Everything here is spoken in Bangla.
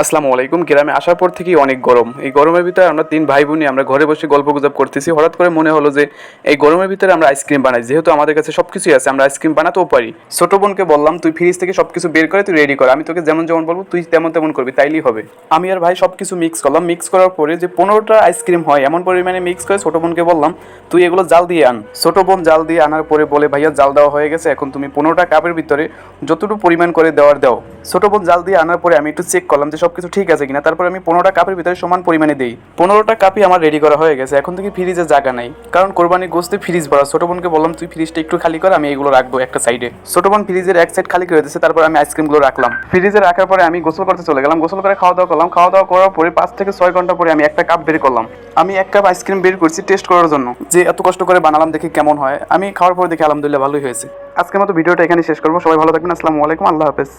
আসসালামু আলাইকুম। গ্রামে আসার পর থেকেই অনেক গরম। এই গরমের ভিতরে আমরা ৩ ভাই-বোনই আমরা ঘরে বসে গল্পগুজব করতেছি। হঠাৎ করে মনে হলো যে এই গরমের ভিতরে আমরা আইসক্রিম বানাই। যেহেতু আমাদের কাছে সবকিছুই আছে, আমরা আইসক্রিম বানাতেও পারি। ছোট বোনকে বললাম, "তুই ফ্রিজ থেকে সবকিছু বের করে তুই রেডি কর। আমি তোকে যেমন যেমন বলবো তুই তেমন তেমন করবি, তাইলেই হবে।" আমি আর ভাই সবকিছু মিক্স করলাম। মিক্স করার পরে যে ১৫টা আইসক্রিম হয় এমন পরিমাণে মিক্স করে ছোট বোনকে বললাম, "তুই এগুলো জাল দিয়ে আন।" ছোট বোন জাল দিয়ে আনার পরে বলে, "ভাইয়া জাল দেওয়া হয়ে গেছে, এখন তুমি ১৫টা কাপের ভিতরে যতটুকু পরিমাণ করে দেওয়ার দাও।" ছোট বোন জাল দিয়ে আনার পরে আমি একটু চেক করলাম যে সবকিছু ঠিক আছে কিনা। তারপরে আমি ১৫টা কাপের ভিতরে সমান পরিমাণে দিই। ১৫টা কাপই আমার রেডি করা হয়ে গেছে। এখন থেকে ফ্রিজে জায়গা নাই, কারণ কোরবানির গোশতে ফ্রিজ ভরা। ছোট বোনকে বললাম, "তুই ফ্রিজটা একটু খালি কর, আমি এগুলো রাখবো একটা সাইডে।" ছোট বোন ফ্রিজের এক সাইড খালি করে দিয়েছে। তারপর আমি আইসক্রিমগুলো রাখলাম ফ্রিজে। রাখার পরে আমি গোসল করতে চলে গেলাম। গোসল করে খাওয়া দাওয়া করলাম। খাওয়া দাওয়া করার পরে ৫ থেকে ৬ ঘন্টা পরে আমি একটা কাপ বের করলাম। আমি এক কাপ আইসক্রিম বের করছি টেস্ট করার জন্য, যে এত কষ্ট করে বানালাম দেখি কেমন হয়। আমি খাওয়ার পরে দেখি আলহামদুলিল্লাহ ভালোই হয়েছে। আজকের মতো ভিডিওটা এখানে শেষ করবো। সবাই ভালো থাকবেন। আসসালামু আলাইকুম। আল্লাহ হাফেজ।